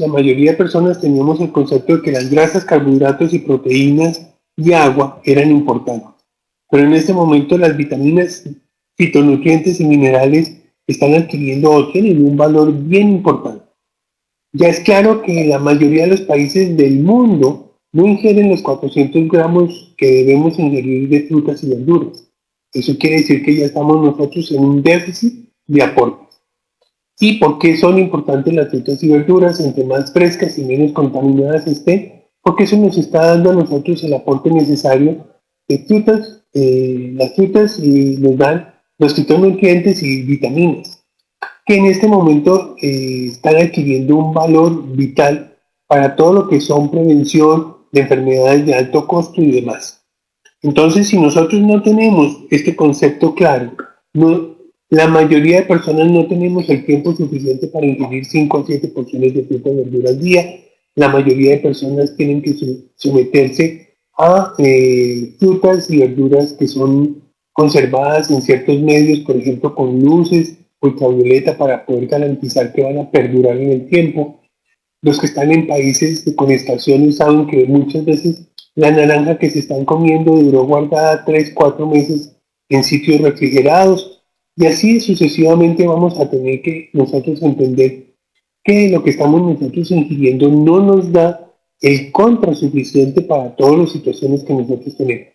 la mayoría de personas teníamos el concepto de que las grasas, carbohidratos y proteínas y agua eran importantes. Pero en este momento las vitaminas, fitonutrientes y minerales están adquiriendo o tienen un valor bien importante. Ya es claro que la mayoría de los países del mundo no ingieren los 400 gramos que debemos ingerir de frutas y verduras. Eso quiere decir que ya estamos nosotros en un déficit de aporte. ¿Y por qué son importantes las frutas y verduras? Entre más frescas y menos contaminadas estén, porque eso nos está dando a nosotros el aporte necesario de frutas. Las frutas nos dan los fitonutrientes y vitaminas, que en este momento están adquiriendo un valor vital para todo lo que son prevención de enfermedades de alto costo y demás. Entonces, si nosotros no tenemos este concepto claro, la mayoría de personas no tenemos el tiempo suficiente para ingerir 5 a 7 porciones de fruta y verdura al día. La mayoría de personas tienen que someterse a frutas y verduras que son conservadas en ciertos medios, por ejemplo, con luces ultravioleta para poder garantizar que van a perdurar en el tiempo. Los que están en países con estaciones saben que muchas veces la naranja que se están comiendo duró guardada 3, 4 meses en sitios refrigerados, y así sucesivamente vamos a tener que nosotros entender que lo que estamos nosotros ingiriendo no nos da el contra suficiente para todas las situaciones que nosotros tenemos.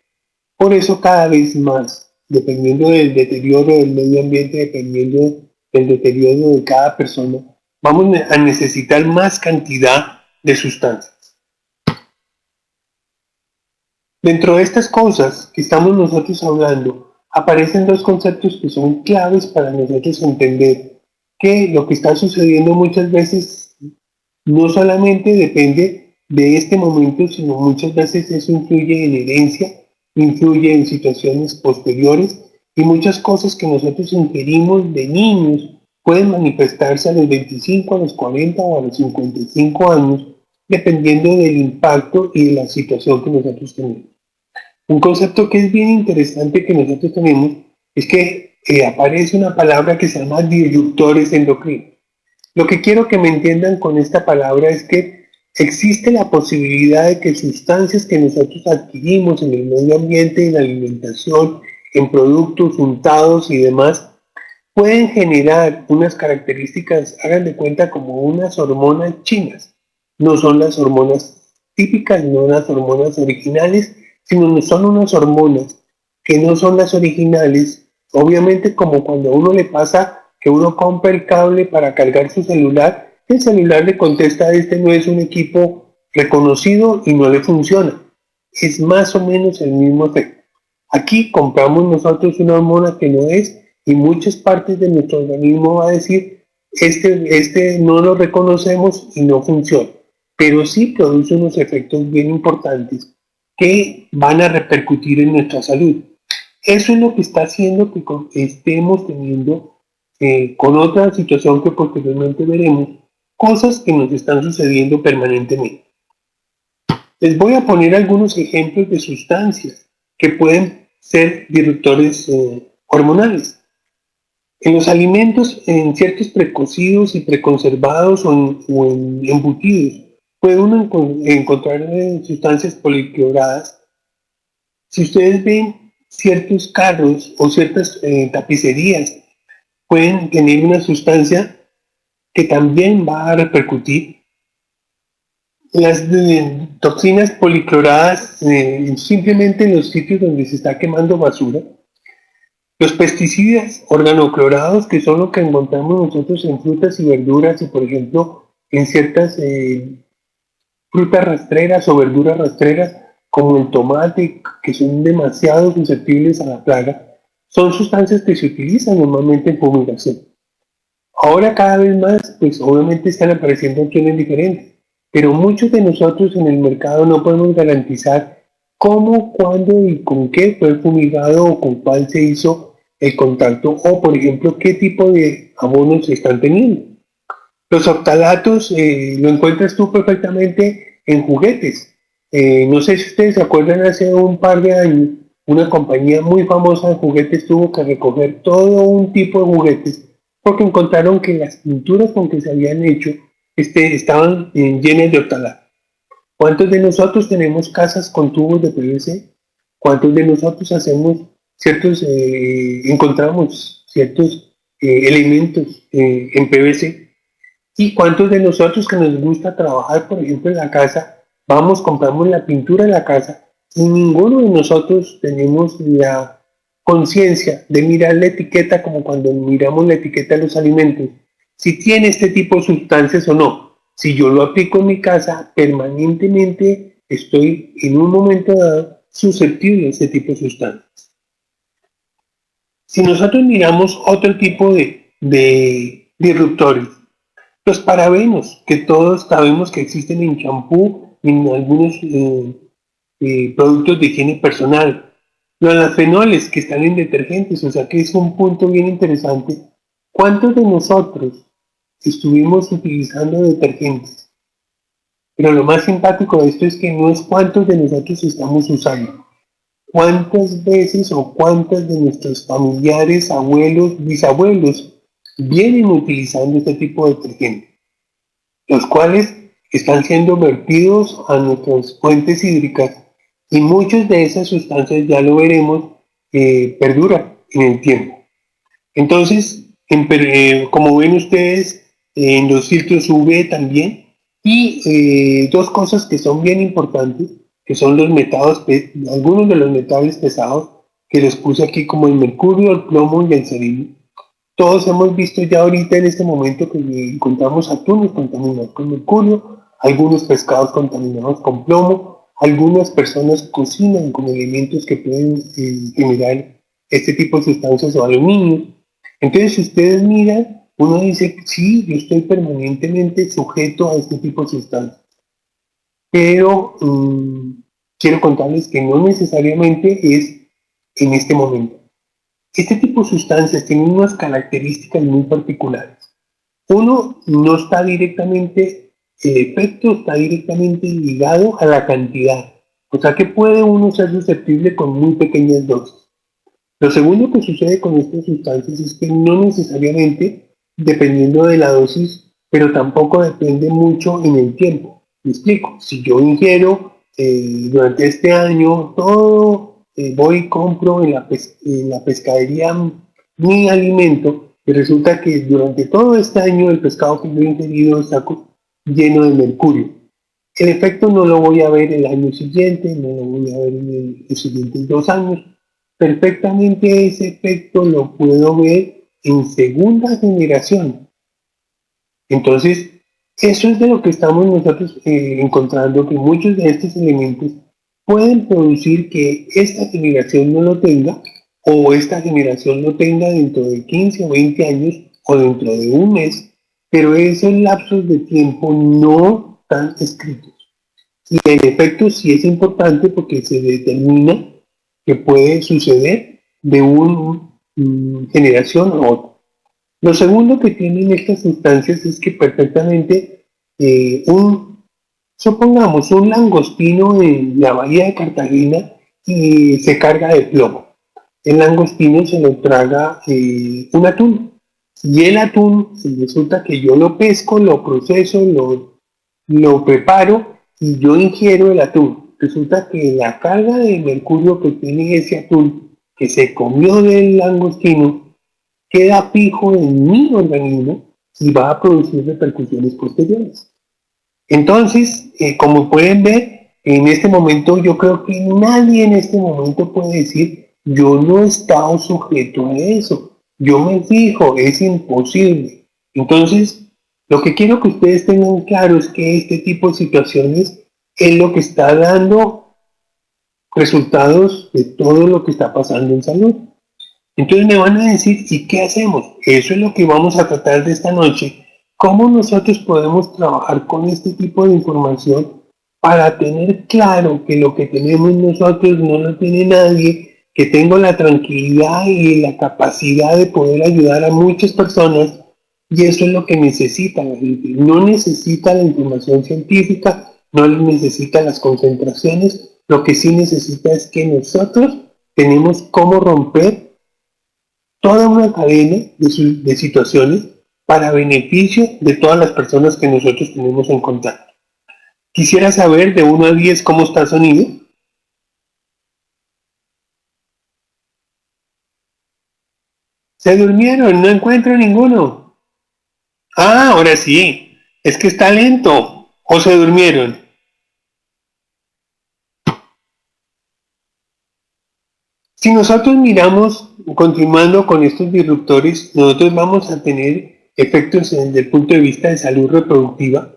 Por eso cada vez más, dependiendo del deterioro del medio ambiente, dependiendo del deterioro de cada persona, vamos a necesitar más cantidad de sustancias. Dentro de estas cosas que estamos nosotros hablando, aparecen dos conceptos que son claves para nosotros entender que lo que está sucediendo muchas veces no solamente depende de este momento, sino muchas veces eso influye en herencia, influye en situaciones posteriores, y muchas cosas que nosotros ingerimos de niños pueden manifestarse a los 25, a los 40 o a los 55 años, dependiendo del impacto y de la situación que nosotros tenemos. Un concepto que es bien interesante que nosotros tenemos es que aparece una palabra que se llama disruptores endocrinos. Lo que quiero que me entiendan con esta palabra es que existe la posibilidad de que sustancias que nosotros adquirimos en el medio ambiente, en la alimentación, en productos untados y demás, pueden generar unas características, hagan de cuenta, como unas hormonas chinas. No son las hormonas típicas, no las hormonas originales, sino son unas hormonas que no son las originales. Obviamente, como cuando a uno le pasa que uno compra el cable para cargar su celular, el celular le contesta: este no es un equipo reconocido y no le funciona. Es más o menos el mismo efecto. Aquí compramos nosotros una hormona que no es, y muchas partes de nuestro organismo va a decir: este no lo reconocemos y no funciona. Pero sí produce unos efectos bien importantes que van a repercutir en nuestra salud. Eso es lo que está haciendo que estemos teniendo, con otra situación que posteriormente veremos, cosas que nos están sucediendo permanentemente. Les voy a poner algunos ejemplos de sustancias que pueden ser disruptores hormonales. En los alimentos, en ciertos precocidos y preconservados o en embutidos, puede uno encontrar sustancias policloradas. Si ustedes ven ciertos carros o ciertas tapicerías, pueden tener una sustancia que también va a repercutir. Las toxinas policloradas simplemente en los sitios donde se está quemando basura. Los pesticidas organoclorados, que son lo que encontramos nosotros en frutas y verduras y, por ejemplo, en ciertas frutas rastreras o verduras rastreras, como el tomate, que son demasiado susceptibles a la plaga, son sustancias que se utilizan normalmente en fumigación. Ahora cada vez más, pues obviamente están apareciendo opciones diferentes, pero muchos de nosotros en el mercado no podemos garantizar cómo, cuándo y con qué fue fumigado o con cuál se hizo el contacto, o por ejemplo qué tipo de abonos se están teniendo. Los oxalatos lo encuentras tú perfectamente en juguetes. No sé si ustedes se acuerdan, hace un par de años, una compañía muy famosa de juguetes tuvo que recoger todo un tipo de juguetes porque encontraron que las pinturas con que se habían hecho estaban llenas de otalá. ¿Cuántos de nosotros tenemos casas con tubos de PVC? ¿Cuántos de nosotros encontramos ciertos elementos en PVC? ¿Y cuántos de nosotros que nos gusta trabajar, por ejemplo, en la casa, vamos, compramos la pintura de la casa y ninguno de nosotros tenemos la conciencia de mirar la etiqueta como cuando miramos la etiqueta de los alimentos, si tiene este tipo de sustancias o no? Si yo lo aplico en mi casa, permanentemente estoy en un momento dado susceptible a este tipo de sustancias. Si nosotros miramos otro tipo de disruptores, los parabenos, que todos sabemos que existen en champú y en algunos productos de higiene personal. Los fenoles que están en detergentes, o sea que es un punto bien interesante. ¿Cuántos de nosotros estuvimos utilizando detergentes? Pero lo más simpático de esto es que no es cuántos de nosotros estamos usando. ¿Cuántas veces o cuántas de nuestros familiares, abuelos, bisabuelos vienen utilizando este tipo de detergentes? Los cuales están siendo vertidos a nuestras fuentes hídricas y muchas de esas sustancias, ya lo veremos, perduran en el tiempo. Entonces, como ven ustedes, en los filtros UV también, y dos cosas que son bien importantes, que son los algunos de los metales pesados, que les puse aquí como el mercurio, el plomo y el selenio. Todos hemos visto ya ahorita en este momento que encontramos atunes contaminados con mercurio, algunos pescados contaminados con plomo, algunas personas cocinan con elementos que pueden generar este tipo de sustancias o aluminio. Entonces, si ustedes miran, uno dice, sí, yo estoy permanentemente sujeto a este tipo de sustancias. Pero quiero contarles que no necesariamente es en este momento. Este tipo de sustancias tienen unas características muy particulares. Uno, no está directamente, el efecto está directamente ligado a la cantidad. O sea que puede uno ser susceptible con muy pequeñas dosis. Lo segundo que sucede con estas sustancias es que no necesariamente, dependiendo de la dosis, pero tampoco depende mucho en el tiempo. Me explico, si yo ingiero durante este año todo, voy y compro en la pescadería mi alimento, y resulta que durante todo este año el pescado que yo he ingerido está lleno de mercurio. El efecto no lo voy a ver el año siguiente, no lo voy a ver en los siguientes 2 años. Perfectamente ese efecto lo puedo ver en segunda generación. Entonces, eso es de lo que estamos nosotros encontrando, que muchos de estos elementos pueden producir que esta generación no lo tenga, o esta generación lo tenga dentro de 15 o 20 años, o dentro de un mes, pero esos lapsos de tiempo no están escritos. Y en efecto sí es importante porque se determina que puede suceder de una generación a otra. Lo segundo que tienen estas sustancias es que perfectamente supongamos un langostino en la bahía de Cartagena y se carga de plomo. El langostino se lo traga un atún. Y el atún, resulta que yo lo pesco, lo proceso, lo preparo y yo ingiero el atún. Resulta que la carga de mercurio que tiene ese atún que se comió del langostino queda fijo en mi organismo y va a producir repercusiones posteriores. Entonces, como pueden ver, en este momento yo creo que nadie en este momento puede decir yo no he estado sujeto a eso. Yo me fijo, es imposible. Entonces, lo que quiero que ustedes tengan claro es que este tipo de situaciones es lo que está dando resultados de todo lo que está pasando en salud. Entonces me van a decir, ¿y qué hacemos? Eso es lo que vamos a tratar de esta noche. ¿Cómo nosotros podemos trabajar con este tipo de información para tener claro que lo que tenemos nosotros no lo tiene nadie, que tengo la tranquilidad y la capacidad de poder ayudar a muchas personas? Y eso es lo que necesita la gente. No necesita la información científica, no necesita las concentraciones. Lo que sí necesita es que nosotros tenemos cómo romper toda una cadena de situaciones para beneficio de todas las personas que nosotros tenemos en contacto. Quisiera saber de 1 a 10 cómo está el sonido. Se durmieron, no encuentro ninguno. Ah, ahora sí, es que está lento. O se durmieron. Si nosotros miramos, continuando con estos disruptores, nosotros vamos a tener efectos desde el punto de vista de salud reproductiva.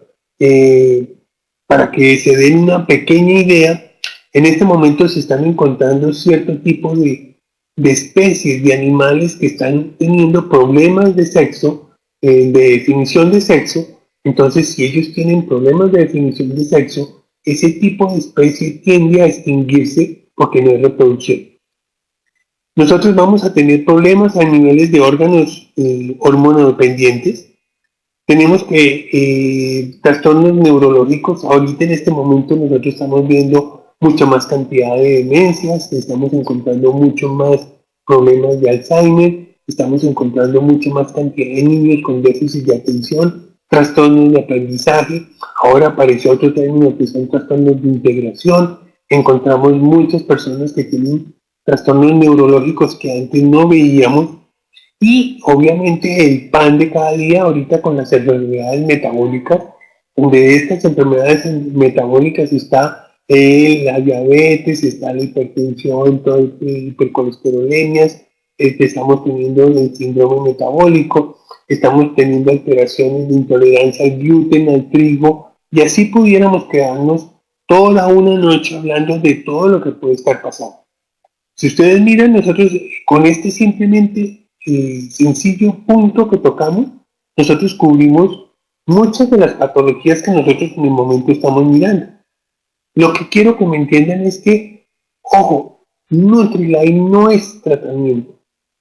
Para que se den una pequeña idea, en este momento se están encontrando cierto tipo de especies de animales que están teniendo problemas de sexo, de definición de sexo. Entonces, si ellos tienen problemas de definición de sexo, ese tipo de especie tiende a extinguirse porque no hay reproducción. Nosotros vamos a tener problemas a niveles de órganos hormonodependientes. Tenemos que trastornos neurológicos. Ahorita en este momento nosotros estamos viendo mucha más cantidad de demencias, estamos encontrando mucho más problemas de Alzheimer, estamos encontrando mucha más cantidad de niños con déficit de atención, trastornos de aprendizaje. Ahora apareció otro término que son trastornos de integración. Encontramos muchas personas que tienen trastornos neurológicos que antes no veíamos. Y obviamente el pan de cada día ahorita con las enfermedades metabólicas, de estas enfermedades metabólicas está la diabetes, está la hipertensión, todo hipercolesterolemias, estamos teniendo el síndrome metabólico, estamos teniendo alteraciones de intolerancia al gluten, al trigo, y así pudiéramos quedarnos toda una noche hablando de todo lo que puede estar pasando. Si ustedes miran, nosotros con este simplemente sencillo punto que tocamos, nosotros cubrimos muchas de las patologías que nosotros en el momento estamos mirando. Lo que quiero que me entiendan es que, ojo, Nutrilite no es tratamiento,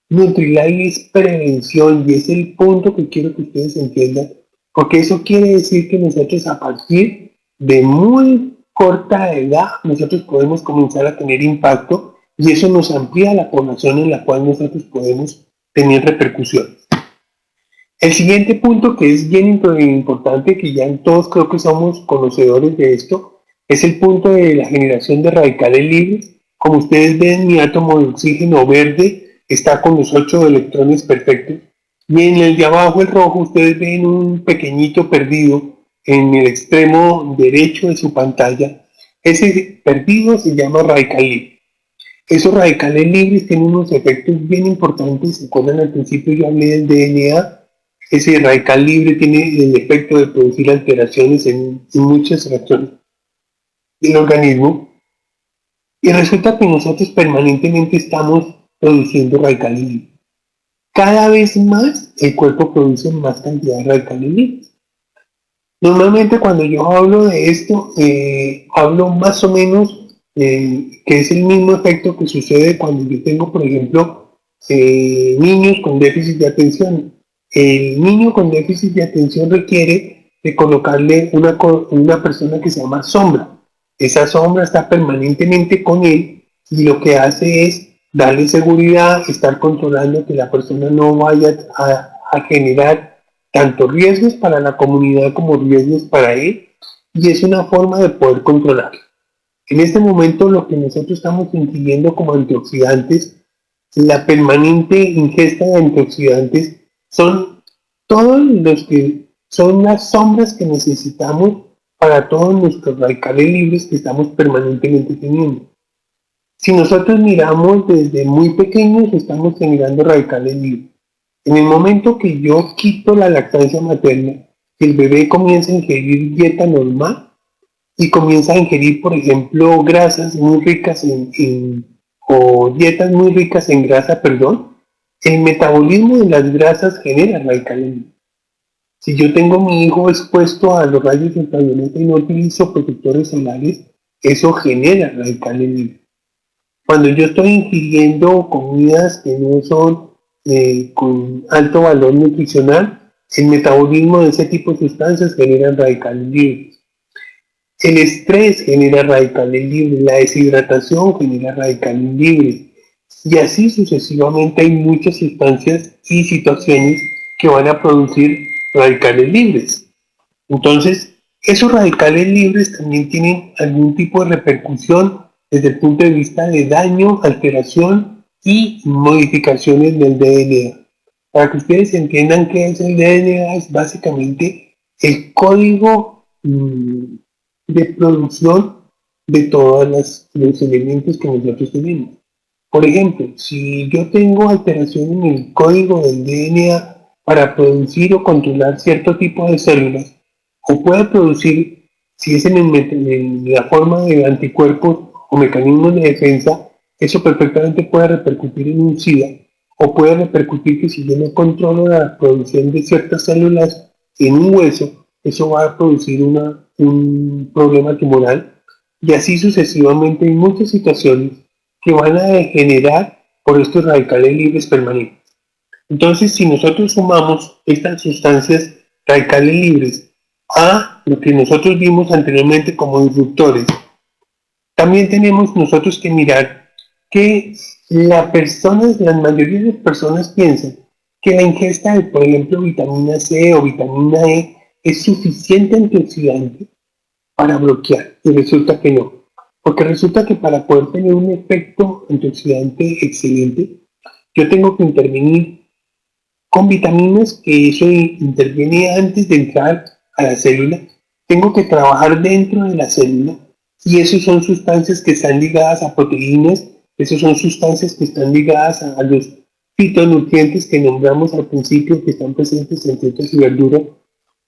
Nutrilite es prevención y es el punto que quiero que ustedes entiendan, porque eso quiere decir que nosotros a partir de muy corta edad, nosotros podemos comenzar a tener impacto y eso nos amplía la población en la cual nosotros podemos tener repercusiones. El siguiente punto que es bien importante, que ya todos creo que somos conocedores de esto, es el punto de la generación de radicales libres. Como ustedes ven, mi átomo de oxígeno verde está con los 8 electrones perfectos y en el de abajo, el rojo, ustedes ven un pequeñito perdido en el extremo derecho de su pantalla. Ese perdido se llama radical libre. Esos radicales libres tienen unos efectos bien importantes. ¿Se acuerdan? Al principio yo hablé del DNA. Ese radical libre tiene el efecto de producir alteraciones en muchas reacciones del organismo. Y resulta que nosotros permanentemente estamos produciendo radicales libres. Cada vez más el cuerpo produce más cantidad de radicales libres. Normalmente cuando yo hablo de esto, hablo más o menos que es el mismo efecto que sucede cuando yo tengo, por ejemplo, niños con déficit de atención. El niño con déficit de atención requiere de colocarle una persona que se llama sombra. Esa sombra está permanentemente con él y lo que hace es darle seguridad, estar controlando que la persona no vaya a generar tanto riesgos para la comunidad como riesgos para él, y es una forma de poder controlarlo. En este momento lo que nosotros estamos ingiriendo como antioxidantes, la permanente ingesta de antioxidantes, son todos los que son las sombras que necesitamos para todos nuestros radicales libres que estamos permanentemente teniendo. Si nosotros miramos desde muy pequeños, estamos generando radicales libres. En el momento que yo quito la lactancia materna, el bebé comienza a ingerir dieta normal y comienza a ingerir, por ejemplo, grasas muy ricas o dietas muy ricas en grasa, perdón, el metabolismo de las grasas genera radicales libres. Si yo tengo a mi hijo expuesto a los rayos ultravioleta y no utilizo protectores solares, eso genera radicales libres. Cuando yo estoy ingiriendo comidas que no son con alto valor nutricional, el metabolismo de ese tipo de sustancias genera radicales libres. El estrés genera radicales libres, la deshidratación genera radicales libres. Y así sucesivamente hay muchas sustancias y situaciones que van a producir radicales libres. Entonces, esos radicales libres también tienen algún tipo de repercusión desde el punto de vista de daño, alteración y modificaciones del DNA. Para que ustedes entiendan qué es el DNA, es básicamente el código de producción de todos los elementos que nosotros tenemos. Por ejemplo, si yo tengo alteración en el código del DNA para producir o controlar cierto tipo de células, o puede producir, si es en la forma de anticuerpos o mecanismos de defensa, eso perfectamente puede repercutir en un SIDA, o puede repercutir que si yo no controlo la producción de ciertas células en un hueso, eso va a producir un problema tumoral, y así sucesivamente en muchas situaciones que van a degenerar por estos radicales libres permanentes. Entonces, si nosotros sumamos estas sustancias radicales libres a lo que nosotros vimos anteriormente como disruptores, también tenemos nosotros que mirar que la mayoría de las personas piensan que la ingesta de, por ejemplo, vitamina C o vitamina E es suficiente antioxidante para bloquear, y resulta que no. Porque resulta que para poder tener un efecto antioxidante excelente, yo tengo que intervenir con vitaminas, que eso interviene antes de entrar a la célula. Tengo que trabajar dentro de la célula, y eso son sustancias que están ligadas a proteínas, esas son sustancias que están ligadas a los fitonutrientes que nombramos al principio, que están presentes en frutas y verduras.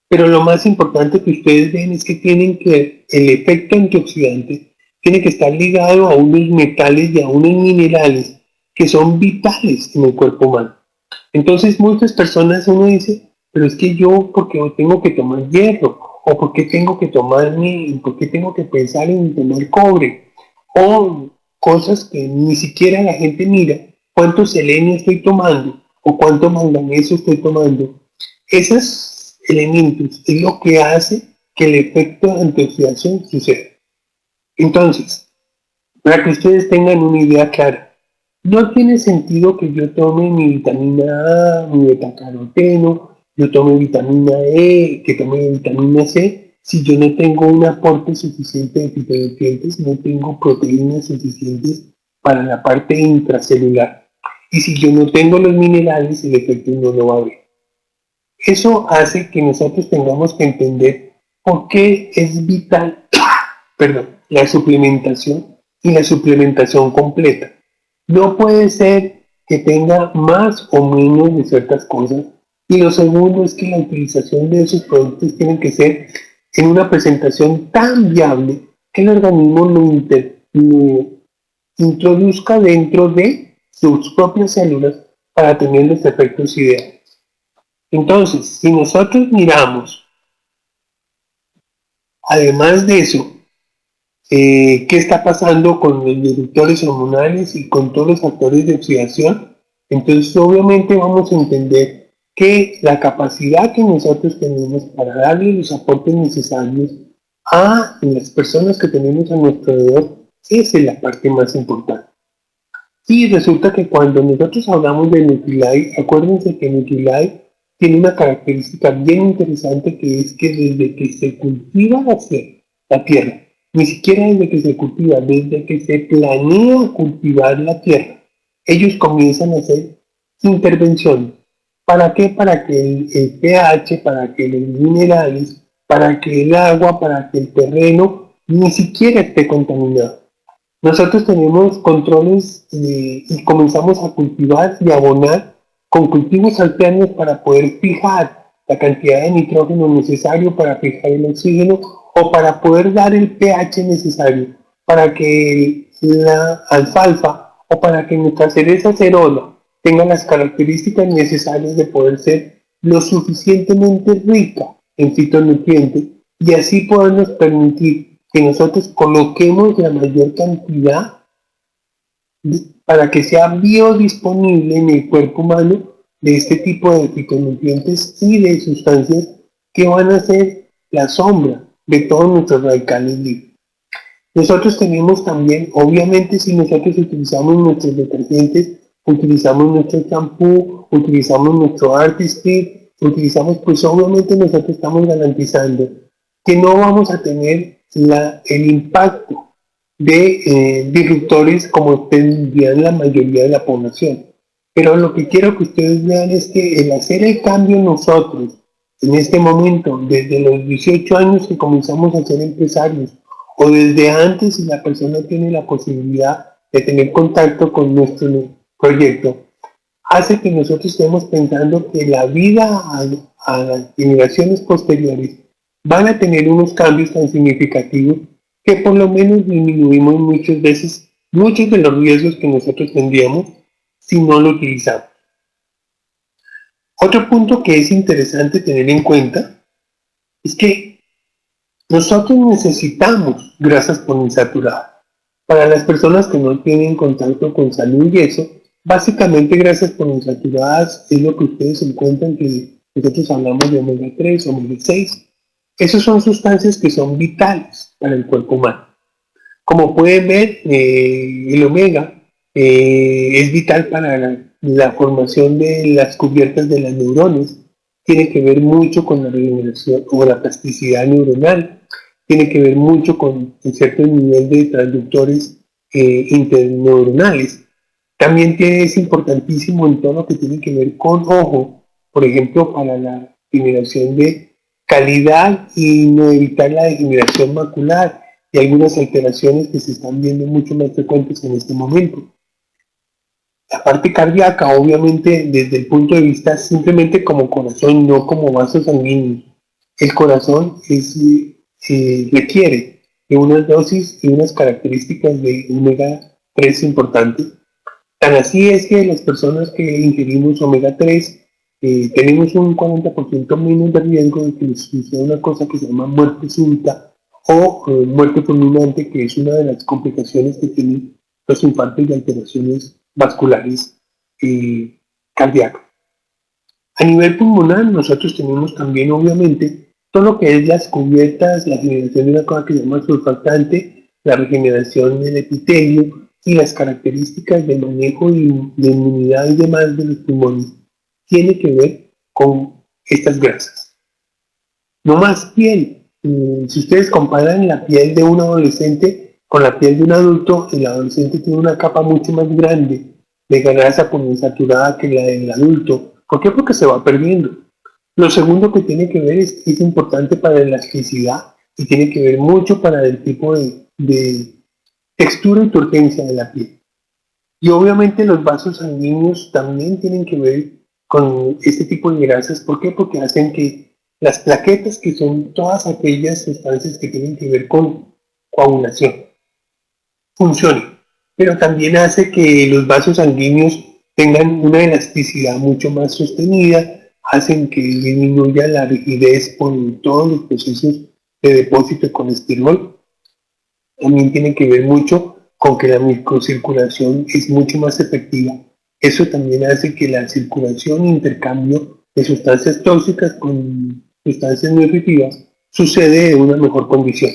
Pero lo más importante que ustedes ven es que el efecto antioxidante tiene que estar ligado a unos metales y a unos minerales que son vitales en el cuerpo humano. Entonces muchas personas uno dice, pero es que yo, ¿por qué tengo que tomar hierro? ¿O por qué por qué tengo que pensar en tomar cobre? O cosas que ni siquiera la gente mira, cuánto selenio estoy tomando o cuánto manganeso estoy tomando. Esos elementos es lo que hace que el efecto de antioxidación suceda. Entonces, para que ustedes tengan una idea clara, no tiene sentido que yo tome mi vitamina A, mi betacaroteno, yo tome vitamina E, que tome vitamina C, si yo no tengo un aporte suficiente de fitonutrientes, no tengo proteínas suficientes para la parte intracelular. Y si yo no tengo los minerales, el efecto no lo va a haber. Eso hace que nosotros tengamos que entender por qué es vital, la suplementación y la suplementación completa. No puede ser que tenga más o menos de ciertas cosas. Y lo segundo es que la utilización de esos productos tiene que ser en una presentación tan viable que el organismo lo introduzca dentro de sus propias células para tener los efectos ideales. Entonces, si nosotros miramos, además de eso, qué está pasando con los disruptores hormonales y con todos los factores de oxidación, entonces obviamente vamos a entender que la capacidad que nosotros tenemos para darle los aportes necesarios a las personas que tenemos a nuestro alrededor es la parte más importante. Y resulta que cuando nosotros hablamos de Nutrilite, acuérdense que Nutrilite tiene una característica bien interesante, que es que desde que se cultiva la tierra, ni siquiera desde que se cultiva, desde que se planea cultivar la tierra, ellos comienzan a hacer intervenciones. ¿Para qué? Para que el pH, para que los minerales, para que el agua, para que el terreno ni siquiera esté contaminado. Nosotros tenemos controles y comenzamos a cultivar y abonar con cultivos alternos para poder fijar la cantidad de nitrógeno necesario para fijar el oxígeno, o para poder dar el pH necesario para que la alfalfa o para que nuestra cereza cerola tenga las características necesarias de poder ser lo suficientemente rica en fitonutrientes, y así podernos permitir que nosotros coloquemos la mayor cantidad para que sea biodisponible en el cuerpo humano de este tipo de fitonutrientes y de sustancias que van a ser la sombra de todos nuestros radicales libres. Nosotros tenemos también, obviamente, si nosotros utilizamos nuestros detergentes, utilizamos nuestro champú, utilizamos nuestro Artistry, utilizamos, pues obviamente nosotros estamos garantizando que no vamos a tener el impacto de disruptores como tendrían la mayoría de la población. Pero lo que quiero que ustedes vean es que el hacer el cambio nosotros, en este momento, desde los 18 años que comenzamos a ser empresarios, o desde antes si la persona tiene la posibilidad de tener contacto con nuestro proyecto, hace que nosotros estemos pensando que la vida a las generaciones posteriores van a tener unos cambios tan significativos que por lo menos disminuimos muchas veces muchos de los riesgos que nosotros tendríamos si no lo utilizamos. Otro punto que es interesante tener en cuenta es que nosotros necesitamos grasas poliinsaturadas. Para las personas que no tienen contacto con salud y eso, básicamente grasas poliinsaturadas es lo que ustedes encuentran que nosotros hablamos de omega 3, omega 6. Esas son sustancias que son vitales para el cuerpo humano. Como pueden ver, el omega es vital para la formación de las cubiertas de las neuronas, tiene que ver mucho con la regeneración o la plasticidad neuronal, tiene que ver mucho con un cierto nivel de transductores interneuronales. También es importantísimo en todo lo que tiene que ver con ojo, por ejemplo, para la generación de calidad y no evitar la degeneración macular y algunas alteraciones que se están viendo mucho más frecuentes en este momento. La parte cardíaca, obviamente, desde el punto de vista simplemente como corazón, no como vaso sanguíneo. El corazón requiere de unas dosis y unas características de omega 3 importantes. Tan así es que las personas que ingerimos omega 3 tenemos un 40% menos de riesgo de que nos suceda una cosa que se llama muerte súbita o muerte fulminante, que es una de las complicaciones que tienen los infartos y alteraciones vasculares cardíacas. A nivel pulmonar, nosotros tenemos también, obviamente, todo lo que es las cubiertas, la generación de una cosa que se llama surfactante, la regeneración del epitelio y las características de manejo y de inmunidad y demás de los pulmones, tiene que ver con estas grasas. No más piel. Si ustedes comparan la piel de un adolescente con la piel de un adulto, el adolescente tiene una capa mucho más grande de grasa poliinsaturada que la del adulto. ¿Por qué? Porque se va perdiendo. Lo segundo que tiene que ver es que es importante para la elasticidad y tiene que ver mucho para el tipo de textura y turgencia de la piel. Y obviamente los vasos sanguíneos también tienen que ver con este tipo de grasas. ¿Por qué? Porque hacen que las plaquetas, que son todas aquellas sustancias que tienen que ver con coagulación, funcionen. Pero también hace que los vasos sanguíneos tengan una elasticidad mucho más sostenida, hacen que disminuya la rigidez por todos los procesos de depósito de colesterol. También tiene que ver mucho con que la microcirculación es mucho más efectiva. Eso también hace que la circulación e intercambio de sustancias tóxicas con sustancias nutritivas sucede en una mejor condición.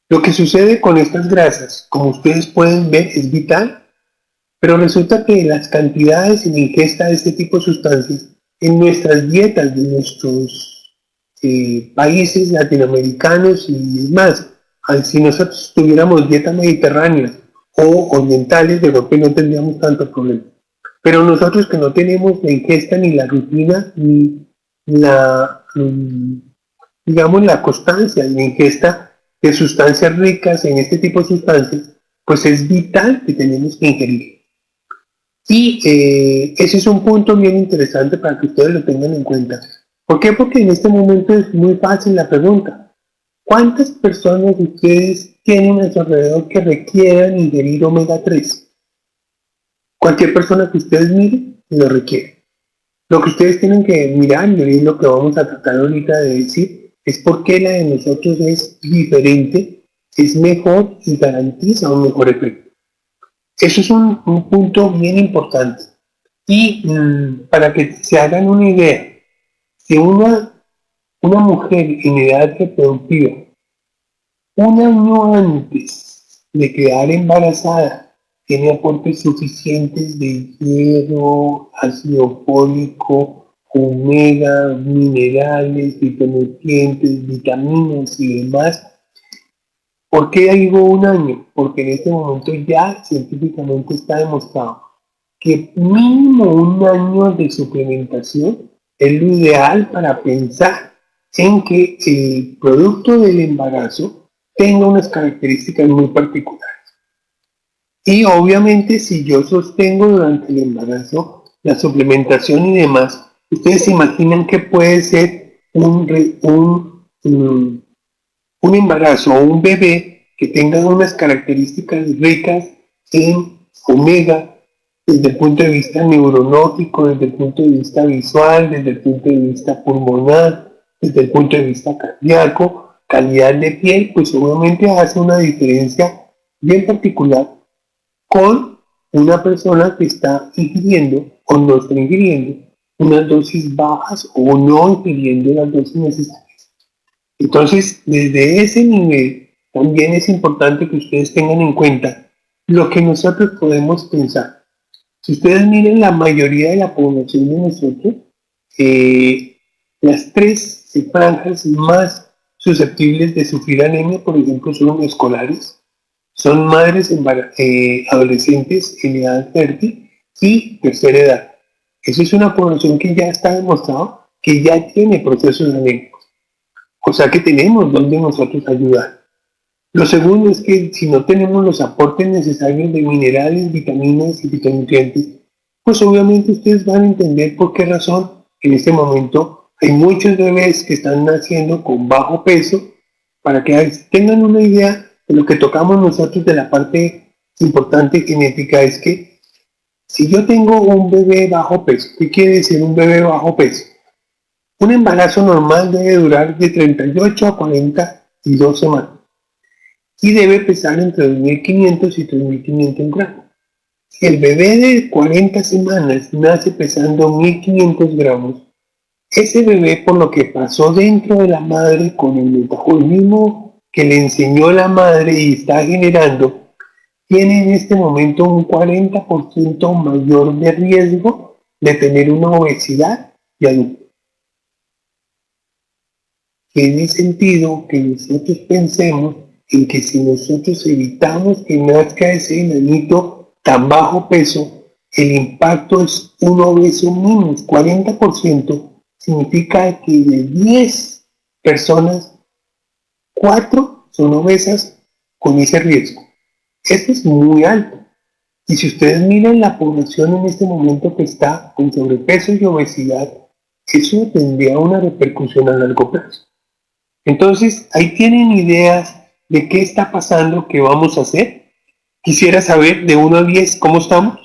Lo que sucede con estas grasas, como ustedes pueden ver, es vital, pero resulta que las cantidades en ingesta de este tipo de sustancias en nuestras dietas de nuestros países latinoamericanos y más, si nosotros tuviéramos dieta mediterránea o orientales, de golpe no tendríamos tanto problema. Pero nosotros que no tenemos la ingesta ni la rutina ni la, digamos, la constancia en la ingesta de sustancias ricas en este tipo de sustancias, pues es vital que tenemos que ingerir. Y ese es un punto bien interesante para que ustedes lo tengan en cuenta. ¿Por qué? Porque en este momento es muy fácil la pregunta. ¿Cuántas personas ustedes tienen a su alrededor que requieran ingerir omega 3? Cualquier persona que ustedes miren lo requiere. Lo que ustedes tienen que mirar, y es lo que vamos a tratar ahorita de decir, es por qué la de nosotros es diferente, es mejor y garantiza un mejor efecto. Eso es un punto bien importante. Y para que se hagan una idea, si una mujer en edad reproductiva, un año antes de quedar embarazada, tiene aportes suficientes de hierro, ácido fólico, omega, minerales, fitonutrientes, vitaminas y demás. ¿Por qué digo un año? Porque en este momento ya científicamente está demostrado que mínimo un año de suplementación es lo ideal para pensar en que el producto del embarazo tenga unas características muy particulares. Y obviamente si yo sostengo durante el embarazo la suplementación y demás, ustedes se imaginan que puede ser un embarazo o un bebé que tenga unas características ricas en omega, desde el punto de vista neurológico, desde el punto de vista visual, desde el punto de vista pulmonar, desde el punto de vista cardíaco, calidad de piel, pues obviamente hace una diferencia bien particular con una persona que está ingiriendo o no está ingiriendo unas dosis bajas o no ingiriendo las dosis necesarias. Entonces, desde ese nivel, también es importante que ustedes tengan en cuenta lo que nosotros podemos pensar. Si ustedes miren la mayoría de la población de nosotros, las tres franjas más susceptibles de sufrir anemia, por ejemplo, son los escolares, son madres adolescentes en edad fértil y tercera edad. Esa es una población que ya está demostrado que ya tiene procesos anémicos. O sea que tenemos donde nosotros ayudar. Lo segundo es que si no tenemos los aportes necesarios de minerales, vitaminas y fitonutrientes, pues obviamente ustedes van a entender por qué razón en este momento hay muchos bebés que están naciendo con bajo peso, para que tengan una idea de lo que tocamos nosotros de la parte importante genética. Es que si yo tengo un bebé bajo peso, ¿qué quiere decir un bebé bajo peso? Un embarazo normal debe durar de 38 a 42 semanas y debe pesar entre 2.500 y 3.500 gramos. Si el bebé de 40 semanas nace pesando 1.500 gramos, ese bebé, por lo que pasó dentro de la madre con el metabolismo que le enseñó la madre y está generando, tiene en este momento un 40% mayor de riesgo de tener una obesidad y adulto. Tiene sentido que nosotros pensemos en que si nosotros evitamos que nazca ese enanito tan bajo peso, el impacto es un obeso menos. 40% significa que de 10 personas, 4 son obesas con ese riesgo. Esto es muy alto. Y si ustedes miran la población en este momento que está con sobrepeso y obesidad, eso tendría una repercusión a largo plazo. Entonces, ahí tienen ideas de qué está pasando, qué vamos a hacer. Quisiera saber de 1 a 10 cómo estamos.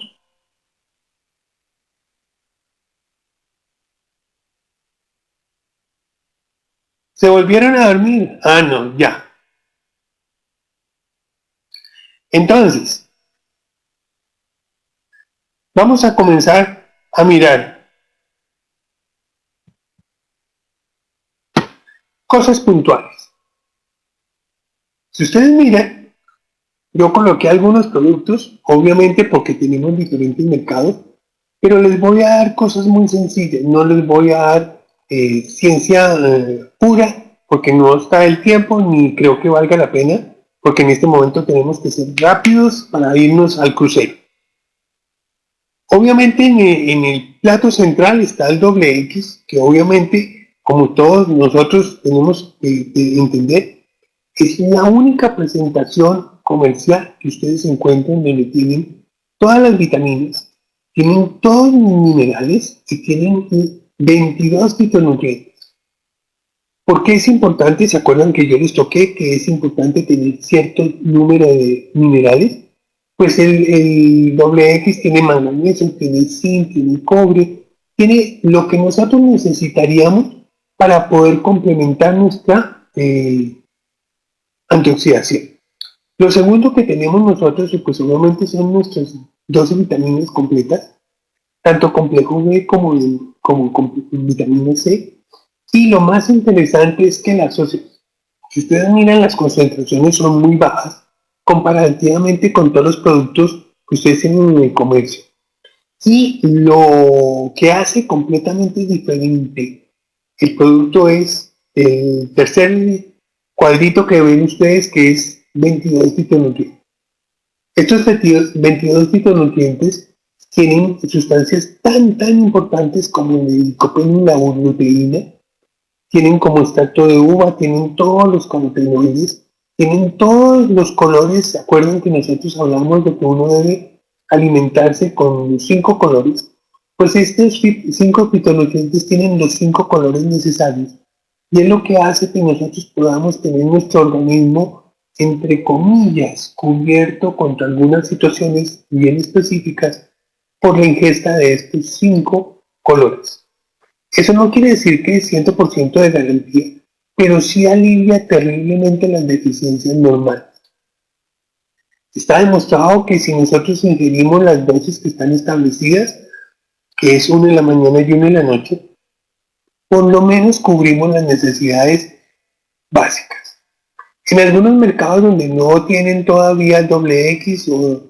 ¿Se volvieron a dormir? Ah, no, ya. Entonces, vamos a comenzar a mirar cosas puntuales. Si ustedes miran, yo coloqué algunos productos, obviamente porque tenemos diferentes mercados, pero les voy a dar cosas muy sencillas, no les voy a dar ciencia pura, porque no está el tiempo, ni creo que valga la pena, porque en este momento tenemos que ser rápidos para irnos al crucero. Obviamente en el plato central está el doble X, que obviamente, como todos nosotros tenemos que entender, es la única presentación comercial que ustedes encuentran donde tienen todas las vitaminas, tienen todos los minerales y tienen 22 fitonutrientes. ¿Por qué es importante? ¿Se acuerdan que yo les toqué que es importante tener cierto número de minerales? Pues el doble X tiene manganeso, tiene zinc, tiene cobre, tiene lo que nosotros necesitaríamos para poder complementar nuestra antioxidación. Lo segundo que tenemos nosotros, pues obviamente son nuestras 12 vitaminas completas, tanto complejo B como vitamina C. Y lo más interesante es que si ustedes miran, las concentraciones son muy bajas comparativamente con todos los productos que ustedes tienen en el comercio. Y lo que hace completamente diferente el producto es el tercer cuadrito que ven ustedes, que es 22 fitonutrientes. Estos 22 fitonutrientes tienen sustancias tan importantes como el licopeno y la luteína, tienen como extracto de uva, tienen todos los carotenoides, tienen todos los colores. ¿Se acuerdan que nosotros hablamos de que uno debe alimentarse con los 5 colores? Pues estos 5 fitonutrientes tienen los 5 colores necesarios y es lo que hace que nosotros podamos tener nuestro organismo, entre comillas, cubierto contra algunas situaciones bien específicas por la ingesta de estos 5 colores. Eso no quiere decir que es 100% de garantía, pero sí alivia terriblemente las deficiencias normales. Está demostrado que si nosotros ingerimos las dosis que están establecidas, que es 1 en la mañana y 1 en la noche, por lo menos cubrimos las necesidades básicas. En algunos mercados donde no tienen todavía el XX o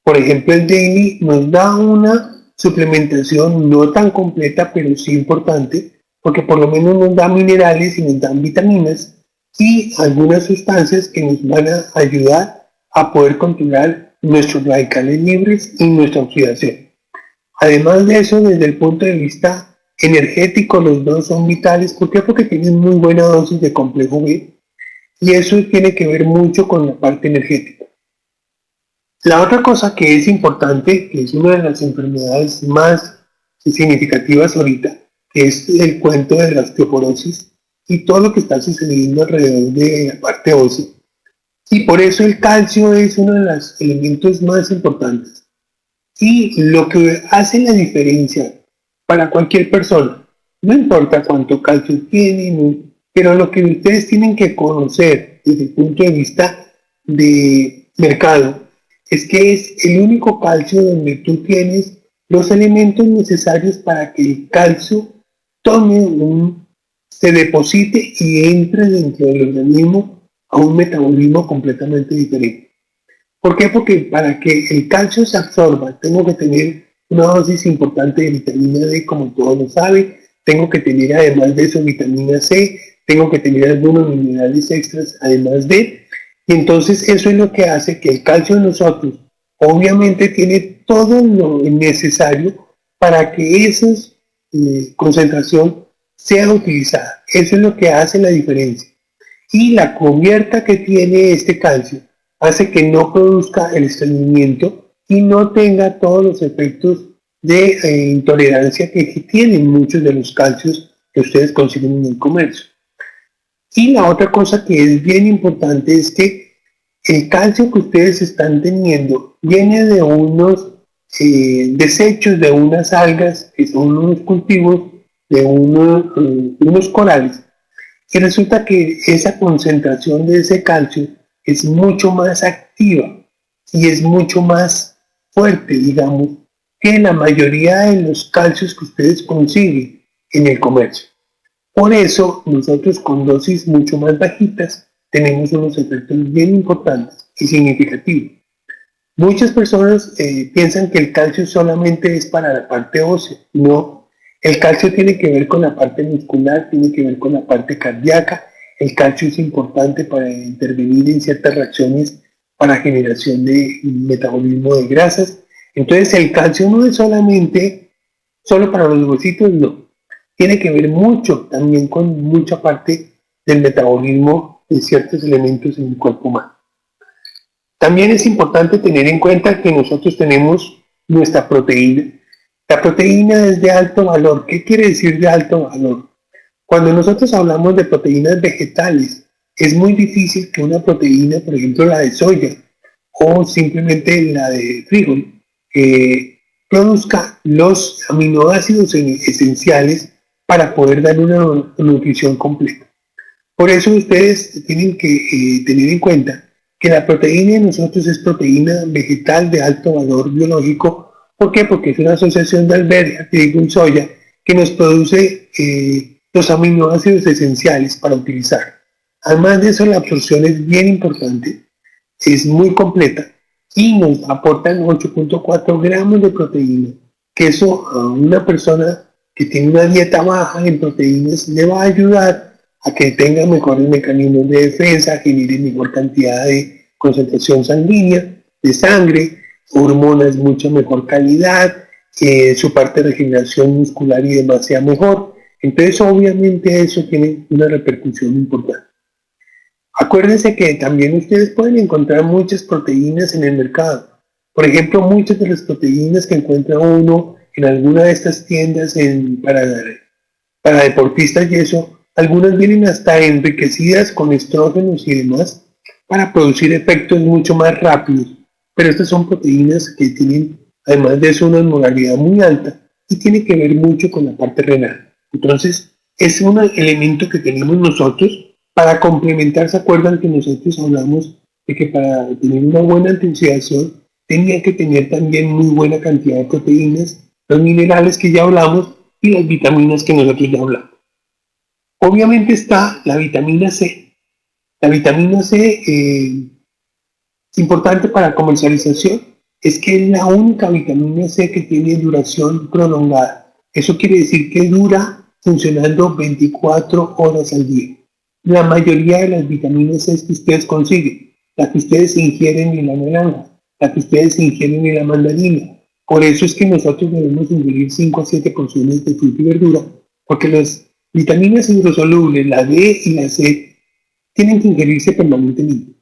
por ejemplo el Daily, nos da una suplementación no tan completa pero sí importante, porque por lo menos nos da minerales y nos dan vitaminas y algunas sustancias que nos van a ayudar a poder controlar nuestros radicales libres y nuestra oxidación. Además de eso, desde el punto de vista energético, los dos son vitales. ¿Por qué? Porque tienen muy buena dosis de complejo B y eso tiene que ver mucho con la parte energética. La otra cosa que es importante, que es una de las enfermedades más significativas ahorita, que es el cuento de la osteoporosis y todo lo que está sucediendo alrededor de la parte ósea. Y por eso el calcio es uno de los elementos más importantes. Y lo que hace la diferencia para cualquier persona, no importa cuánto calcio tienen, pero lo que ustedes tienen que conocer desde el punto de vista de mercado es que es el único calcio donde tú tienes los elementos necesarios para que el calcio se deposite y entre dentro del organismo a un metabolismo completamente diferente. ¿Por qué? Porque para que el calcio se absorba, tengo que tener una dosis importante de vitamina D, como todos lo saben, tengo que tener además de eso vitamina C, tengo que tener algunos minerales extras además de, y entonces eso es lo que hace que el calcio de nosotros obviamente tiene todo lo necesario para que esa concentración sea utilizada. Eso es lo que hace la diferencia. Y la cubierta que tiene este calcio hace que no produzca el estreñimiento y no tenga todos los efectos de intolerancia que tienen muchos de los calcios que ustedes consiguen en el comercio. Y la otra cosa que es bien importante es que el calcio que ustedes están teniendo viene de unos desechos de unas algas que son unos cultivos de unos corales. Y resulta que esa concentración de ese calcio es mucho más activa y es mucho más fuerte, digamos, que la mayoría de los calcios que ustedes consiguen en el comercio. Por eso, nosotros con dosis mucho más bajitas tenemos unos efectos bien importantes y significativos. Muchas personas piensan que el calcio solamente es para la parte ósea. No, el calcio tiene que ver con la parte muscular, tiene que ver con la parte cardíaca. El calcio es importante para intervenir en ciertas reacciones para generación de metabolismo de grasas. Entonces el calcio no es solamente solo para los huesitos, no. Tiene que ver mucho también con mucha parte del metabolismo de ciertos elementos en el cuerpo humano. También es importante tener en cuenta que nosotros tenemos nuestra proteína. La proteína es de alto valor. ¿Qué quiere decir de alto valor? Cuando nosotros hablamos de proteínas vegetales, es muy difícil que una proteína, por ejemplo la de soya o simplemente la de frijol, produzca los aminoácidos esenciales para poder dar una nutrición completa. Por eso ustedes tienen que tener en cuenta que la proteína de nosotros es proteína vegetal de alto valor biológico. ¿Por qué? Porque es una asociación de albergia, trigo y soya, que nos produce los aminoácidos esenciales para utilizar. Además de eso, la absorción es bien importante, es muy completa y nos aportan 8.4 gramos de proteína que eso a una persona que tiene una dieta baja en proteínas le va a ayudar a que tenga mejores mecanismos de defensa, genere mejor cantidad de concentración sanguínea, de sangre, hormonas mucho mejor calidad, su parte de regeneración muscular y demás sea mejor. Entonces, obviamente, eso tiene una repercusión importante. Acuérdense que también ustedes pueden encontrar muchas proteínas en el mercado. Por ejemplo, muchas de las proteínas que encuentra uno en alguna de estas tiendas para deportistas y eso, algunas vienen hasta enriquecidas con estrógenos y demás para producir efectos mucho más rápidos. Pero estas son proteínas que tienen, además de eso, una osmolaridad muy alta y tiene que ver mucho con la parte renal. Entonces, es un elemento que tenemos nosotros para complementar. ¿Se acuerdan que nosotros hablamos de que para tener una buena antioxidación tenía que tener también muy buena cantidad de proteínas, los minerales que ya hablamos y las vitaminas que nosotros ya hablamos? Obviamente está la vitamina C. La vitamina C es importante para comercialización, es que es la única vitamina C que tiene duración prolongada. Eso quiere decir que dura funcionando 24 horas al día. La mayoría de las vitaminas C que ustedes consiguen, la que ustedes ingieren en la naranja, la que ustedes ingieren en la mandarina. Por eso es que nosotros debemos ingerir 5 a 7 porciones de fruta y verdura, porque las vitaminas hidrosolubles, la D y la C, tienen que ingerirse permanentemente.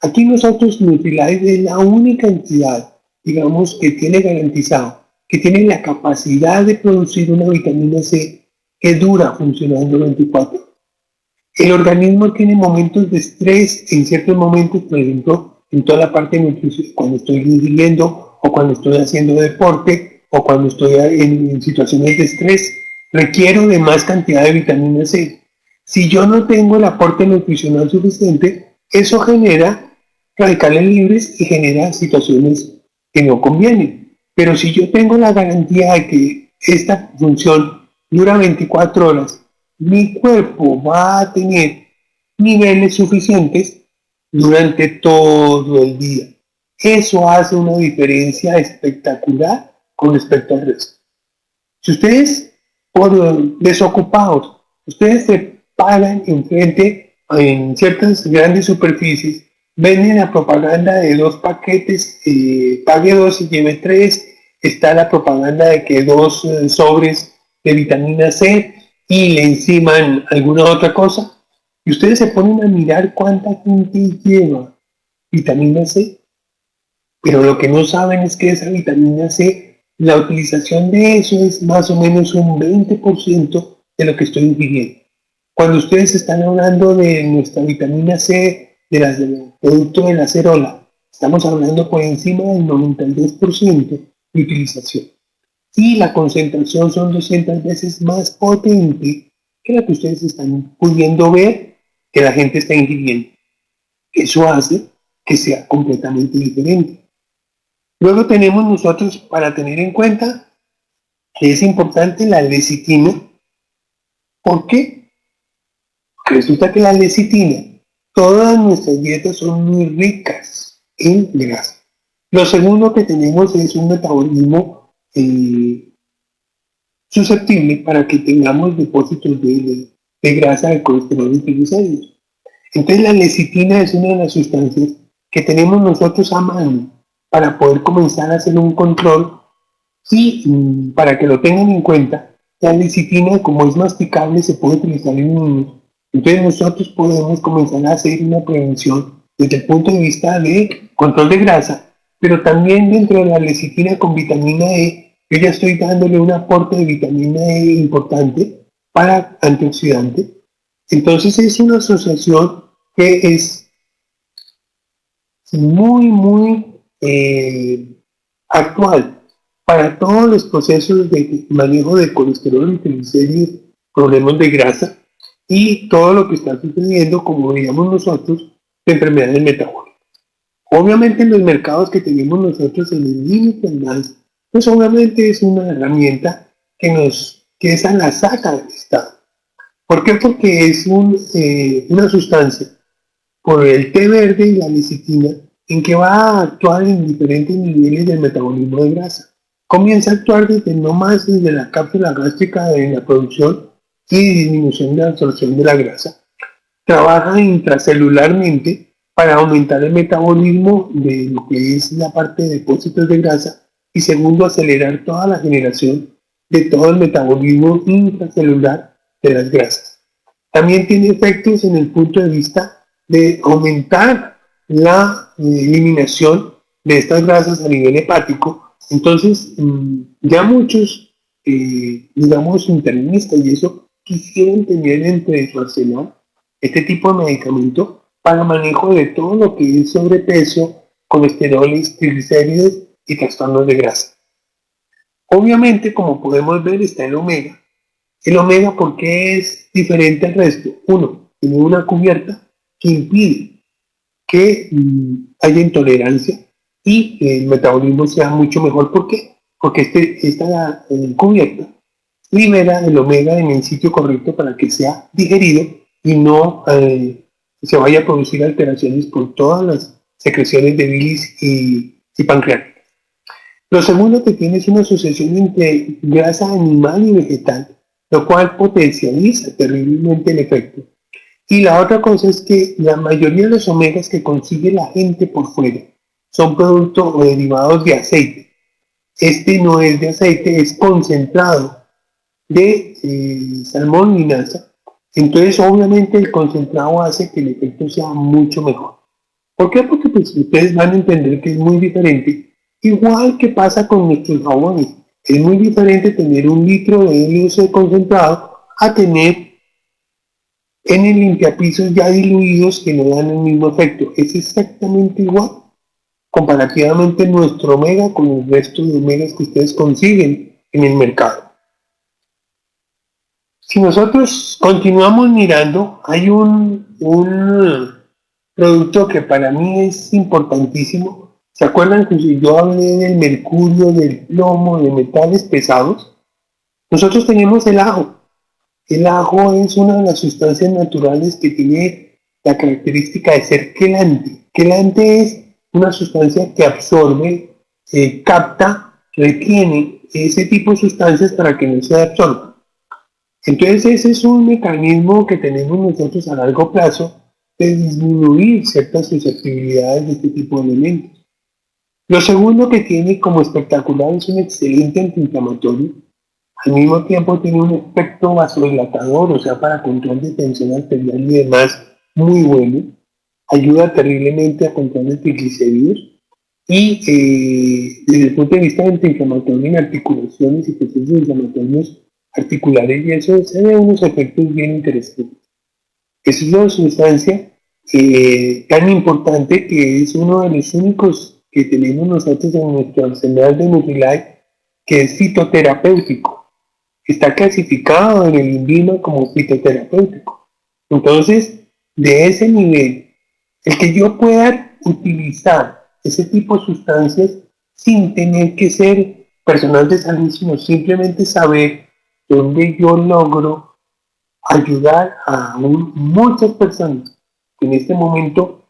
Aquí nosotros Nutrilite es la única entidad, digamos, que tiene garantizado, que tiene la capacidad de producir una vitamina C que dura funcionando 24. El organismo tiene momentos de estrés en ciertos momentos, por ejemplo, en toda la parte de nutrición, cuando estoy ingiriendo o cuando estoy haciendo deporte o cuando estoy en situaciones de estrés, requiero de más cantidad de vitamina C. Si yo no tengo el aporte nutricional suficiente, eso genera radicales libres y genera situaciones que no convienen. Pero si yo tengo la garantía de que esta función dura 24 horas, mi cuerpo va a tener niveles suficientes durante todo el día. Eso hace una diferencia espectacular con respecto al resto. Si ustedes, por desocupados, ustedes se paran enfrente en ciertas grandes superficies, venden la propaganda de 2 paquetes, pague 2 y lleve 3, está la propaganda de que 2 sobres de vitamina C y le enciman alguna otra cosa, y ustedes se ponen a mirar cuánta gente lleva vitamina C, pero lo que no saben es que esa vitamina C, la utilización de eso es más o menos un 20% de lo que estoy ingiriendo. Cuando ustedes están hablando de nuestra vitamina C, del producto de la acerola, estamos hablando por encima del 92% de utilización. Y la concentración son 200 veces más potente que la que ustedes están pudiendo ver que la gente está ingiriendo. Eso hace que sea completamente diferente. Luego tenemos nosotros para tener en cuenta que es importante la lecitina. ¿Por qué? Porque resulta que la lecitina, todas nuestras dietas son muy ricas en grasa. Lo segundo que tenemos es un metabolismo susceptible para que tengamos depósitos de grasa, de colesterol y triglicéridos. Entonces la lecitina es una de las sustancias que tenemos nosotros a mano para poder comenzar a hacer un control y para que lo tengan en cuenta, la lecitina, como es masticable, se puede utilizar en niños. Entonces nosotros podemos comenzar a hacer una prevención desde el punto de vista de control de grasa, pero también dentro de la lecitina con vitamina E, yo ya estoy dándole un aporte de vitamina E importante para antioxidante. Entonces es una asociación que es muy actual para todos los procesos de manejo de colesterol y triglicéridos, problemas de grasa y todo lo que está sucediendo, como digamos nosotros, de enfermedades metabólicas. Obviamente en los mercados que tenemos nosotros en el límite más, pues obviamente es una herramienta que esa la saca del estado. ¿Por qué? Porque es una sustancia por el té verde y la lecitina en que va a actuar en diferentes niveles del metabolismo de grasa. comienza a actuar desde no más desde la cápsula gástrica de la producción y disminución de la absorción de la grasa. Trabaja intracelularmente para aumentar el metabolismo de lo que es la parte de depósitos de grasa y segundo, acelerar toda la generación de todo el metabolismo intracelular de las grasas. También tiene efectos en el punto de vista de aumentar la eliminación de estas grasas a nivel hepático. Entonces, ya muchos, digamos, internistas y eso, quisieran tener entre su arsenal este tipo de medicamento para manejo de todo lo que es sobrepeso, colesterol, triglicéridos y trastornos de grasa. Obviamente, como podemos ver, está el omega. El omega, ¿por qué es diferente al resto? Uno, tiene una cubierta que impide que haya intolerancia y el metabolismo sea mucho mejor. ¿Por qué? Porque esta cubierta libera el omega en el sitio correcto para que sea digerido y no se vaya a producir alteraciones por todas las secreciones de bilis y pancreáticas. Lo segundo que tiene es una asociación entre grasa animal y vegetal, lo cual potencializa terriblemente el efecto. Y la otra cosa es que la mayoría de los omegas que consigue la gente por fuera son productos o derivados de aceite. Este no es de aceite, es concentrado de salmón y linaza. Entonces, obviamente, el concentrado hace que el efecto sea mucho mejor. ¿Por qué? Porque pues, ustedes van a entender que es muy diferente. Igual que pasa con nuestros jabones. Es muy diferente tener 1 litro de LUC concentrado a tener en el limpiapisos ya diluidos que no dan el mismo efecto. Es exactamente igual comparativamente nuestro omega con el resto de omegas que ustedes consiguen en el mercado. Si nosotros continuamos mirando, hay un producto que para mí es importantísimo. ¿Se acuerdan que si yo hablé del mercurio, del plomo, de metales pesados? Nosotros tenemos el ajo. El ajo es una de las sustancias naturales que tiene la característica de ser quelante. Quelante es una sustancia que absorbe, capta, retiene ese tipo de sustancias para que no se absorban. Entonces ese es un mecanismo que tenemos nosotros a largo plazo de disminuir ciertas susceptibilidades de este tipo de elementos. Lo segundo que tiene como espectacular es un excelente antiinflamatorio. Al mismo tiempo tiene un efecto vasodilatador, o sea, para control de tensión arterial y demás, muy bueno. Ayuda terriblemente a controlar triglicéridos. Y desde el punto de vista antiinflamatorio en articulaciones y procesos inflamatorios articulares, y eso se ve unos efectos bien interesantes. Es una sustancia tan importante que es uno de los únicos que tenemos nosotros en nuestro arsenal de Nutrilite, que es fitoterapéutico. Está clasificado en el INVIMA como fitoterapéutico. Entonces, de ese nivel, el que yo pueda utilizar ese tipo de sustancias sin tener que ser personal de salud, sino simplemente saber dónde yo logro ayudar a muchas personas que en este momento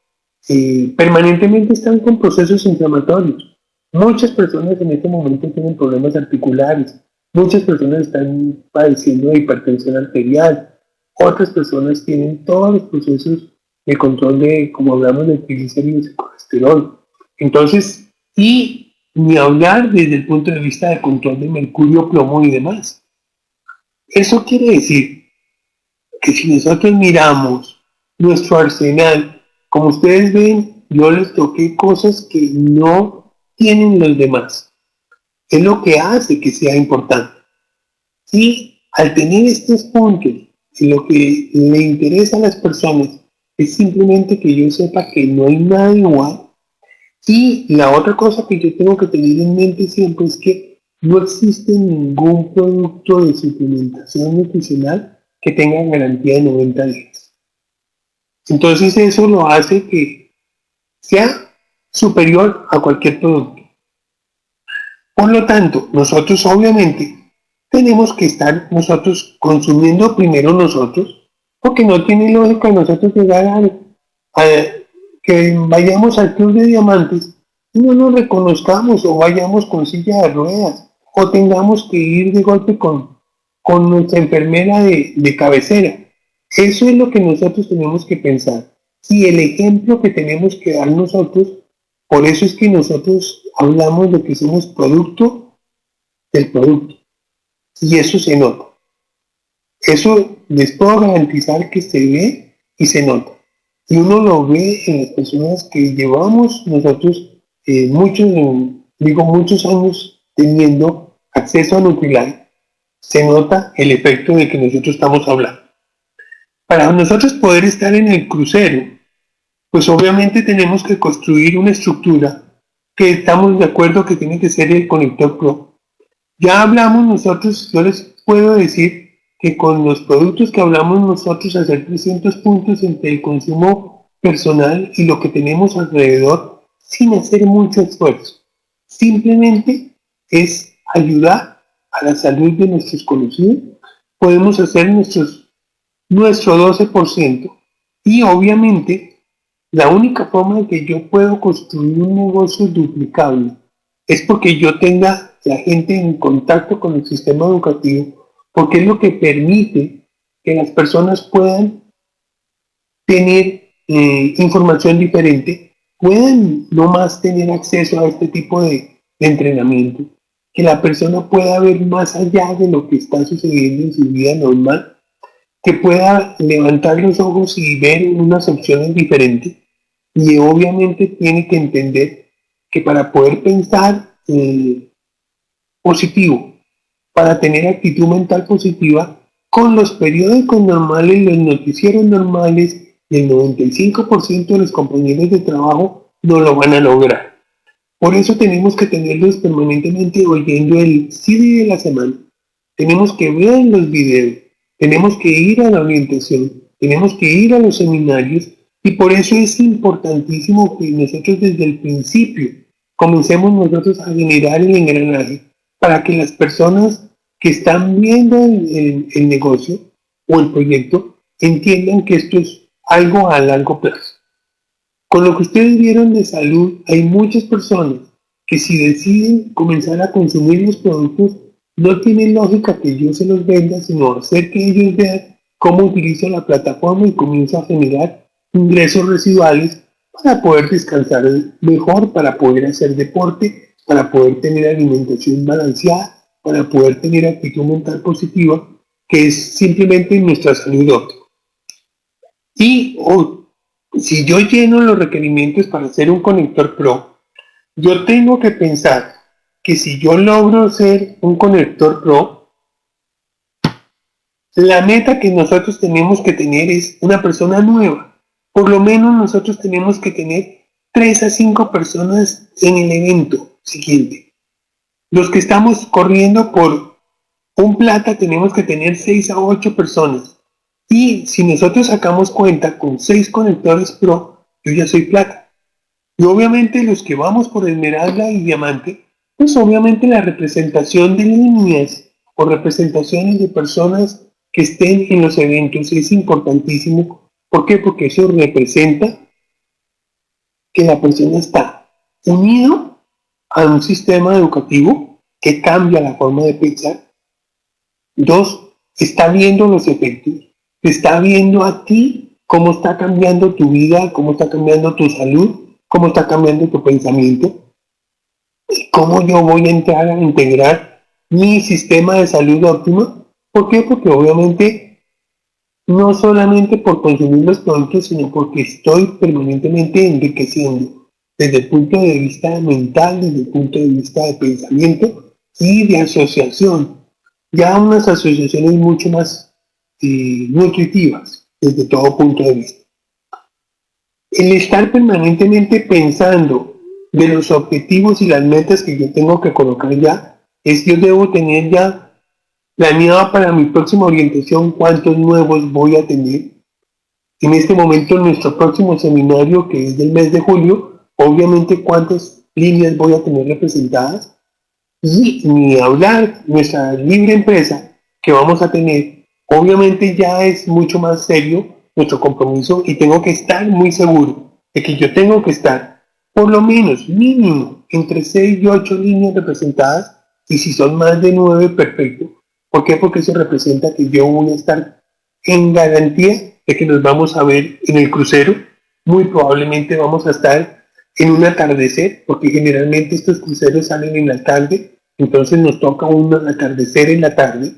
permanentemente están con procesos inflamatorios. Muchas personas en este momento tienen problemas articulares, muchas personas están padeciendo de hipertensión arterial, otras personas tienen todos los procesos de control de, como hablamos, de triglicéridos y colesterol. Entonces, y ni hablar desde el punto de vista de control de mercurio, plomo y demás. Eso quiere decir que si nosotros miramos nuestro arsenal, como ustedes ven, yo les toqué cosas que no tienen los demás. Es lo que hace que sea importante. Y al tener estos puntos, lo que le interesa a las personas es simplemente que yo sepa que no hay nada igual. Y la otra cosa que yo tengo que tener en mente siempre es que no existe ningún producto de suplementación nutricional que tenga garantía de 90 días. Entonces eso lo hace que sea superior a cualquier producto. Por lo tanto, nosotros obviamente tenemos que estar nosotros consumiendo primero nosotros, porque no tiene lógica nosotros llegar a que vayamos al club de diamantes y no nos reconozcamos o vayamos con silla de ruedas o tengamos que ir de golpe con nuestra enfermera de cabecera. Eso es lo que nosotros tenemos que pensar. Si el ejemplo que tenemos que dar nosotros, por eso es que nosotros hablamos de que somos producto del producto. Y eso se nota. Eso les puedo garantizar que se ve y se nota. Y uno lo ve en las personas que llevamos nosotros muchos años teniendo acceso a Nutrilite. Se nota el efecto de que nosotros estamos hablando. Para nosotros poder estar en el crucero, pues obviamente tenemos que construir una estructura que estamos de acuerdo que tiene que ser el conector Pro. Ya hablamos nosotros, yo les puedo decir que con los productos que hablamos nosotros, hacer 300 puntos entre el consumo personal y lo que tenemos alrededor sin hacer mucho esfuerzo. Simplemente es ayudar a la salud de nuestros conocidos. Podemos hacer nuestro 12% y obviamente la única forma en que yo puedo construir un negocio duplicable es porque yo tenga la gente en contacto con el sistema educativo, porque es lo que permite que las personas puedan tener información diferente, puedan no más tener acceso a este tipo de entrenamiento, que la persona pueda ver más allá de lo que está sucediendo en su vida normal, que pueda levantar los ojos y ver unas opciones diferentes. Y obviamente tiene que entender que para poder pensar positivo, para tener actitud mental positiva, con los periódicos normales, los noticieros normales, el 95% de los compañeros de trabajo no lo van a lograr. Por eso tenemos que tenerlos permanentemente oyendo el CD de la semana. Tenemos que ver los videos, tenemos que ir a la orientación, tenemos que ir a los seminarios, y por eso es importantísimo que nosotros desde el principio comencemos nosotros a generar el engranaje para que las personas que están viendo el negocio o el proyecto entiendan que esto es algo a largo plazo. Con lo que ustedes vieron de salud, hay muchas personas que si deciden comenzar a consumir los productos, no tiene lógica que yo se los venda, sino hacer que ellos vean cómo utilizo la plataforma y comienzo a generar ingresos residuales para poder descansar mejor, para poder hacer deporte, para poder tener alimentación balanceada, para poder tener actitud mental positiva, que es simplemente nuestra salud óptima. Y si yo lleno los requerimientos para hacer un conector Pro, yo tengo que pensar que si yo logro ser un conector Pro, la meta que nosotros tenemos que tener es una persona nueva. Por lo menos nosotros tenemos que tener 3 a 5 personas en el evento siguiente. Los que estamos corriendo por un plata tenemos que tener 6 a 8 personas. Y si nosotros sacamos cuenta con 6 conectores Pro, yo ya soy plata. Y obviamente los que vamos por esmeralda y diamante, pues obviamente la representación de líneas o representaciones de personas que estén en los eventos es importantísimo. ¿Por qué? Porque eso representa que la persona está unido a un sistema educativo que cambia la forma de pensar. 2, está viendo los efectos, te está viendo a ti cómo está cambiando tu vida, cómo está cambiando tu salud, cómo está cambiando tu pensamiento, y cómo yo voy a entrar a integrar mi sistema de salud óptima. ¿Por qué? Porque obviamente no solamente por consumir los productos, sino porque estoy permanentemente enriqueciendo desde el punto de vista mental, desde el punto de vista de pensamiento y de asociación. Ya unas asociaciones mucho más nutritivas desde todo punto de vista. El estar permanentemente pensando de los objetivos y las metas que yo tengo que colocar ya, es yo debo tener ya planeado para mi próxima orientación cuántos nuevos voy a tener. En este momento, en nuestro próximo seminario, que es del mes de julio, obviamente cuántas líneas voy a tener representadas. Y ni hablar, nuestra libre empresa que vamos a tener, obviamente ya es mucho más serio nuestro compromiso y tengo que estar muy seguro de que yo tengo que estar por lo menos mínimo entre 6 y 8 líneas representadas Y si son más de 9, perfecto. ¿Por qué? Porque eso representa que yo voy a estar en garantía de que nos vamos a ver en el crucero. Muy probablemente vamos a estar en un atardecer, porque generalmente estos cruceros salen en la tarde, entonces nos toca un atardecer en la tarde,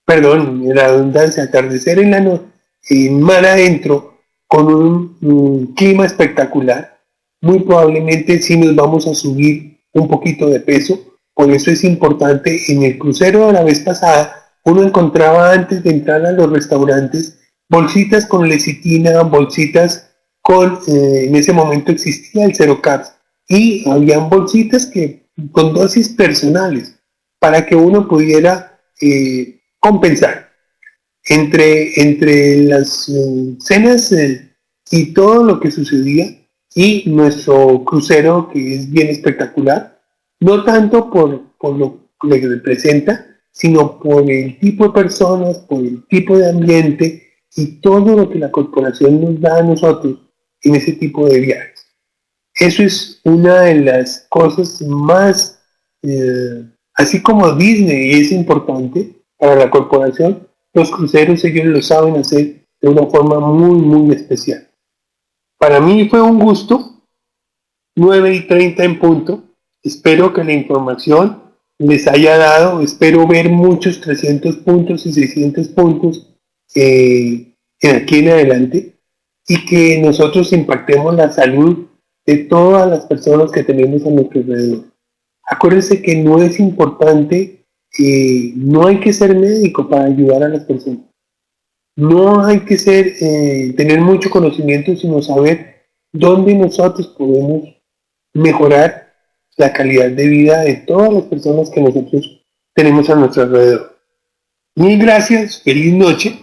perdón, en la redundancia, atardecer en la noche, en mar adentro, con un clima espectacular. Muy probablemente sí nos vamos a subir un poquito de peso, por eso es importante. En el crucero de la vez pasada, uno encontraba antes de entrar a los restaurantes bolsitas con lecitina, bolsitas con, en ese momento existía el cero carbs, y habían bolsitas que con dosis personales para que uno pudiera compensar entre las cenas y todo lo que sucedía y nuestro crucero, que es bien espectacular, no tanto por lo que representa, sino por el tipo de personas, por el tipo de ambiente y todo lo que la corporación nos da a nosotros en ese tipo de viajes. Eso es una de las cosas más, así como Disney es importante para la corporación, los cruceros ellos lo saben hacer de una forma muy, muy especial. Para mí fue un gusto, 9:30 en punto. Espero que la información les haya dado, espero ver muchos 300 puntos y 600 puntos aquí en adelante, y que nosotros impactemos la salud de todas las personas que tenemos a nuestro alrededor. Acuérdense que no es importante, no hay que ser médico para ayudar a las personas. No hay que tener mucho conocimiento, sino saber dónde nosotros podemos mejorar la calidad de vida de todas las personas que nosotros tenemos a nuestro alrededor. Mil gracias, feliz noche.